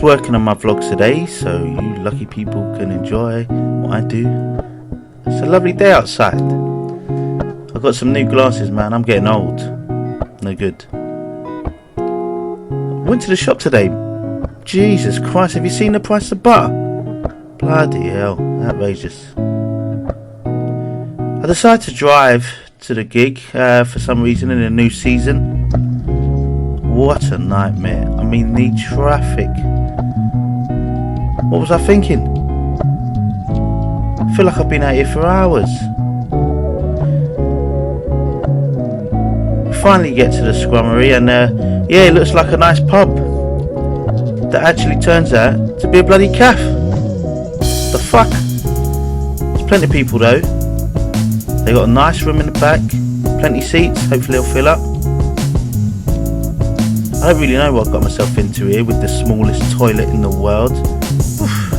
working on my vlogs today, so you lucky people can enjoy what I do. It's a lovely day outside. I've got some new glasses, man. I'm getting old. No good. Went to the shop today. Jesus Christ, have you seen the price of butter? Bloody hell, outrageous. I decided to drive to the gig for some reason in the new season. What a nightmare. I mean, the traffic. What was I thinking? I feel like I've been out here for hours. We finally get to the Scrummery and yeah, it looks like a nice pub. That actually turns out to be a bloody caff. The fuck? There's plenty of people though. They got a nice room in the back, plenty of seats, hopefully they'll fill up. I don't really know what I got myself into here with the smallest toilet in the world. Oof.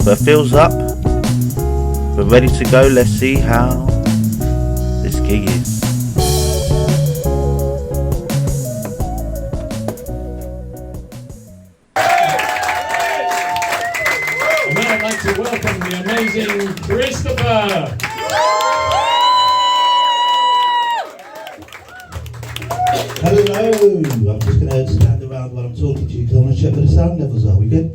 But it fills up. We're ready to go. Let's see how this gig is. And now I'd like to welcome the amazing Christopher. Hello, I'm just going to stand around while I'm talking to you because I want to check where the sound levels are. We good?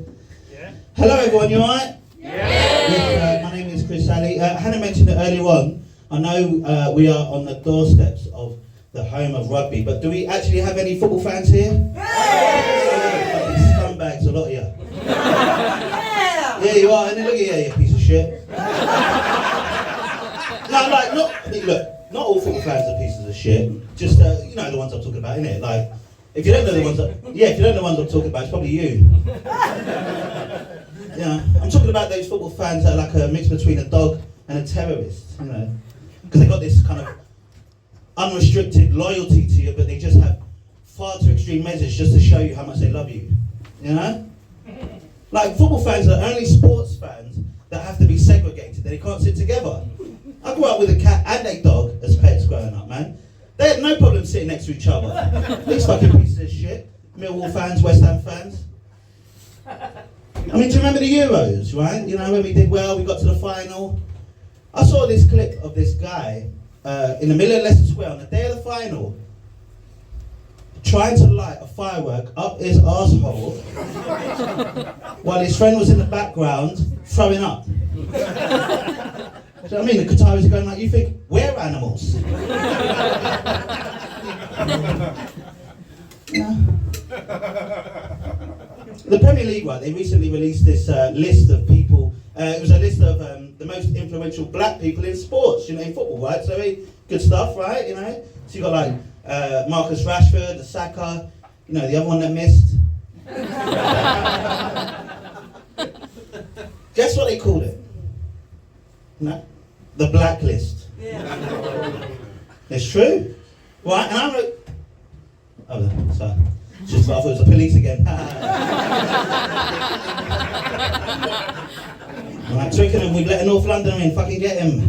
Yeah. Hello everyone, you alright? Yeah. Yes, my name is Chris Alley. Hannah mentioned it earlier on. I know we are on the doorsteps of the home of rugby, but do we actually have any football fans here? Fucking scumbags, a lot of you. Yeah, you are, and look at you piece of shit. No, like, look. Not all football fans are pieces of shit. Just you know the ones I'm talking about, innit? Like, if you don't know the ones, if you don't know the ones I'm talking about, it's probably you. Yeah, I'm talking about those football fans that are like a mix between a dog and a terrorist, you know, because they got this kind of unrestricted loyalty to you, but they just have far too extreme measures just to show you how much they love you. You know, like football fans are only sports fans that have to be segregated. They can't sit together. I grew up with a cat and a dog as pets growing up, man. They had no problem sitting next to each other. These fucking pieces of shit. Millwall fans, West Ham fans. I mean, do you remember the Euros, right? You know, when we did well, we got to the final. I saw this clip of this guy in the middle of Leicester Square on the day of the final trying to light a firework up his arsehole while his friend was in the background throwing up. Do you know what I mean? The Qataris are going like, you think we're animals? Yeah. The Premier League, right, they recently released this list of people. It was a list of the most influential black people in sports, you know, in football, right? So good stuff, right, you know? So you got like Marcus Rashford, the Saka, you know, the other one that missed. Guess what they called it? No? The blacklist. Yeah. It's true. Right, and I'm like, oh, sorry. Just thought it was the police again. Like Twickenham, we'd let a North Londoner in, fucking get him.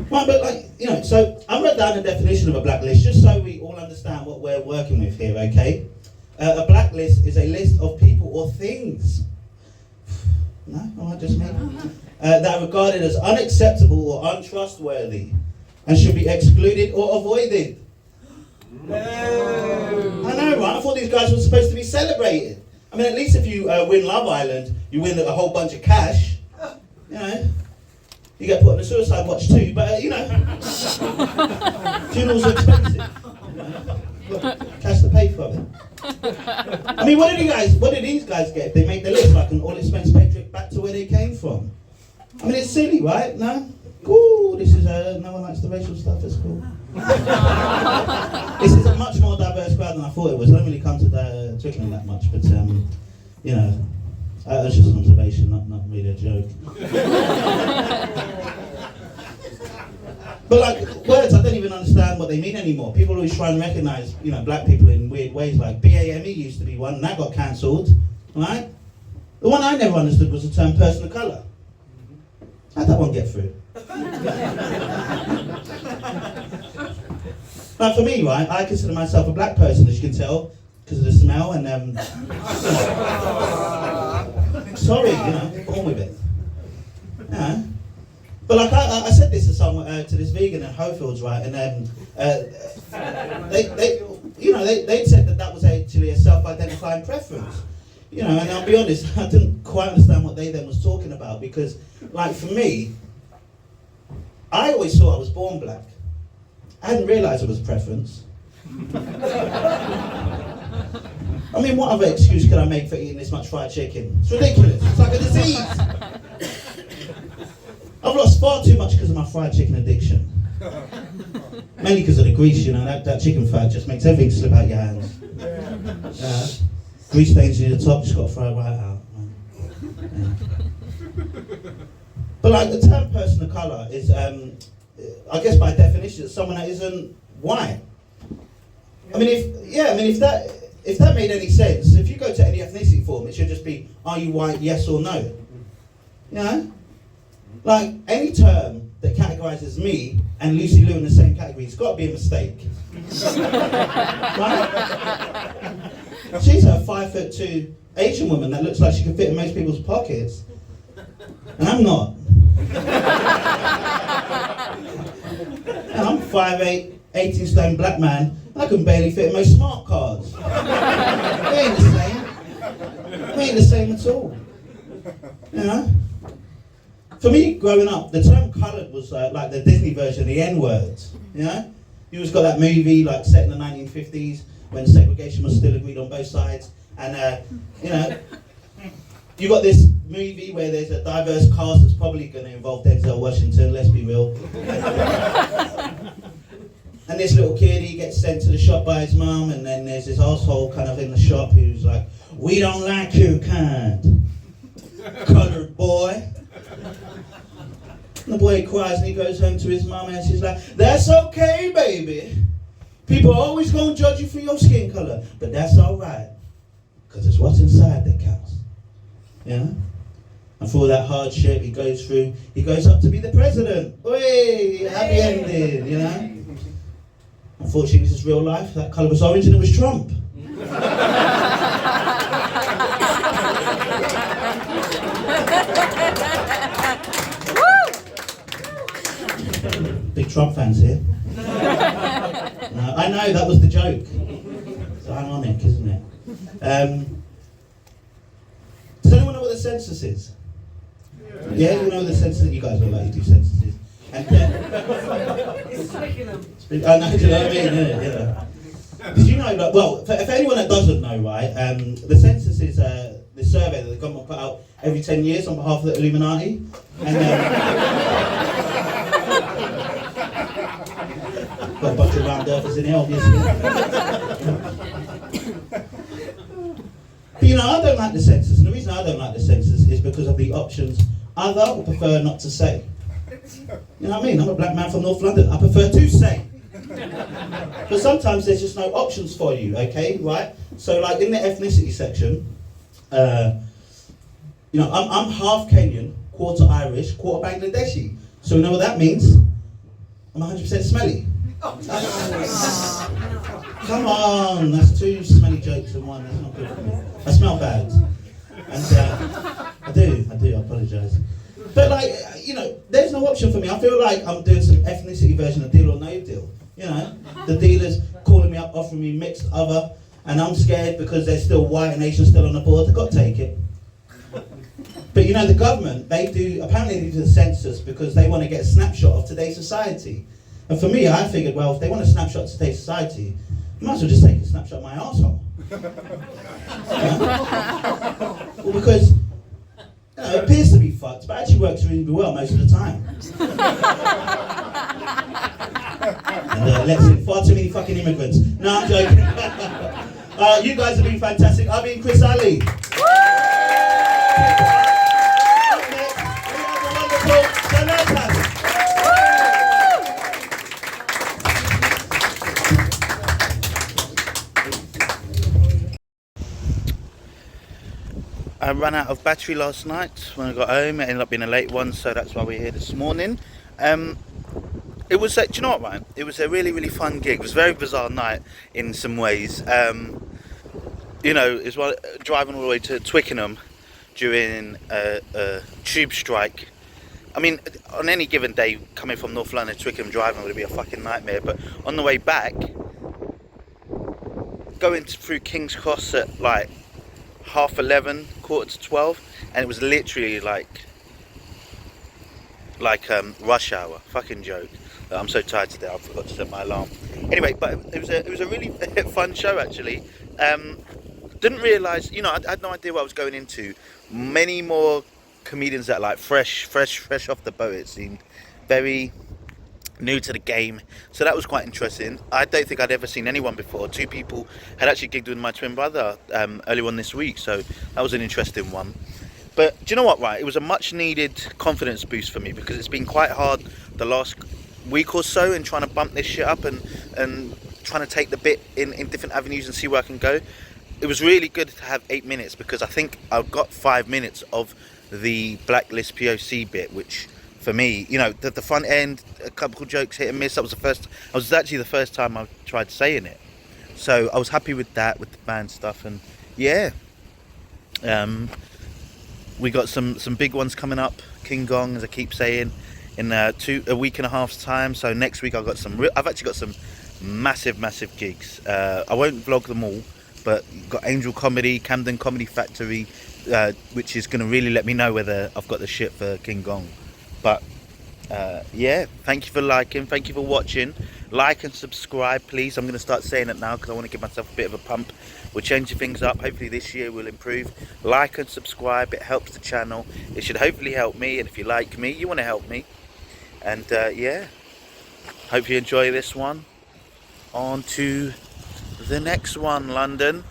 Right, but like, you know, so I wrote down the definition of a blacklist just so we all understand what we're working with here, okay? A blacklist is a list of people or things. No, alright, just me. That are regarded as unacceptable or untrustworthy and should be excluded or avoided. No. I know, right? I thought these guys were supposed to be celebrated. I mean, at least if you win Love Island, you win a whole bunch of cash. You know, you get put on a suicide watch too, but you know, funerals are expensive. You know, cash to pay for it. I mean, what did these guys get? They made the list like an all-expense paid trip back to where they came from. I mean, it's silly, right? No? Ooh, this is no one likes the racial stuff. It's cool. This is a much more diverse crowd than I thought it was. I don't really come to the Twickenham that much, but you know, that was just an observation, not really a joke. But like words, I don't even understand what they mean anymore. People always try and recognise, you know, black people in weird ways. Like BAME used to be one, and that got cancelled, right? The one I never understood was the term person of colour. How'd that one get through? Like for me, right, I consider myself a black person, as you can tell. because of the smell, and sorry, born with it. Yeah. But like I said this to to this vegan in Hofields, right, and they said that was actually a self-identifying preference, and I'll be honest, I didn't quite understand what they then was talking about, because like for me, I always thought I was born black. I hadn't realised it was preference. I mean, what other excuse could I make for eating this much fried chicken? It's ridiculous. It's like a disease. I've lost far too much because of my fried chicken addiction. Mainly because of the grease, that chicken fat just makes everything slip out your hands. Grease stains near the top, just got to throw it right out. Yeah. But like the term person of colour is, I guess by definition, it's someone that isn't white. I mean, if that made any sense, if you go to any ethnicity form, it should just be, are you white, yes or no? Like, any term that categorises me and Lucy Liu in the same category, it's got to be a mistake. Right? She's a 5'2" Asian woman that looks like she can fit in most people's pockets. And I'm not. And I'm 5'8", 18 stone black man, and I can barely fit in most smart cars. We ain't the same. We ain't the same at all. For me, growing up, the term coloured was like the Disney version, the N-word. You just got that movie like set in the 1950s when segregation was still agreed on both sides, and you got this movie where there's a diverse cast that's probably going to involve Denzel Washington. Let's be real. And this little kid, he gets sent to the shop by his mum, and then there's this asshole kind of in the shop who's like, "We don't like your kind, coloured boy." And the boy cries and he goes home to his mum and she's like, "That's okay, baby. People are always going to judge you for your skin colour, but that's alright, because it's what's inside that counts." And for all that hardship he goes through, he goes up to be the president. Oi, happy ending, Unfortunately, this is real life. That colour was orange and it was Trump. Big Trump fans here. I know, that was the joke. It's ironic, isn't it? Does anyone know what the census is? Yeah, you know the census. You guys look like you do censuses. And I know, do you know what I mean? Yeah. Did you know that? Well, for anyone that doesn't know, right? The census is the survey that the government put out every 10 years on behalf of the Illuminati. And got a bunch of round earthers in here, obviously. But I don't like the census, and the reason I don't like the census is because of the options other or prefer not to say. You know what I mean? I'm a black man from North London. I prefer to say. But sometimes there's just no options for you, okay, right? So like in the ethnicity section, I'm half Kenyan, quarter Irish, quarter Bangladeshi. So you know what that means? I'm 100% smelly. Come on, that's two smelly jokes in one. That's not good for me. I smell bad. And I do, I apologise. But there's no option for me. I feel like I'm doing some ethnicity version of Deal or No Deal. The dealer's calling me up, offering me mixed other, and I'm scared because there's still white and Asian still on the board. They've got to take it. But the government, apparently they do the census because they want to get a snapshot of today's society. And for me, I figured, well, if they want a snapshot of today's society, you might as well just take a snapshot of my arsehole. Well, because it appears to be fucked, but actually works really well most of the time. And lets in far too many fucking immigrants. No, I'm joking. You guys have been fantastic. I've been Chris Ali. I ran out of battery last night when I got home. It ended up being a late one, so that's why we're here this morning. It was, do you know what, Ryan? It was a really, really fun gig. It was a very bizarre night in some ways. you know, is while driving all the way to Twickenham during a tube strike. I mean, on any given day, coming from North London to Twickenham driving would be a fucking nightmare. But on the way back, going through King's Cross at like 11:30, 11:45, and it was literally like rush hour. Fucking joke. I'm so tired today. I forgot to set my alarm. Anyway, but it was a really fun show actually. Didn't realise, you know, I had no idea what I was going into. Many more comedians that are like fresh off the boat. It seemed very new to the game, so that was quite interesting. I don't think I'd ever seen anyone before. 2 people had actually gigged with my twin brother earlier on this week, so that was an interesting one. But do you know what, right? It was a much needed confidence boost for me, because it's been quite hard the last week or so in trying to bump this shit up and trying to take the bit in different avenues and see where I can go. It was really good to have 8 minutes, because I think I've got 5 minutes of the Blacklist POC bit, which for me, you know, the front end, a couple of jokes hit and miss. That was actually the first time I tried saying it, so I was happy with that, with the band stuff. And yeah, we got some big ones coming up. King Gong, as I keep saying, in a week and a half's time. So next week I've actually got some massive gigs. I won't vlog them all, but got Angel Comedy, Camden Comedy Factory, which is going to really let me know whether I've got the shit for King Gong. But yeah, thank you for liking, thank you for watching. Like and subscribe, please. I'm going to start saying it now because I want to give myself a bit of a pump. We're changing things up. Hopefully this year will improve. Like and subscribe, it helps the channel. It should hopefully help me, and if you like me, you want to help me. And yeah, hope you enjoy this one. On to the next one, London.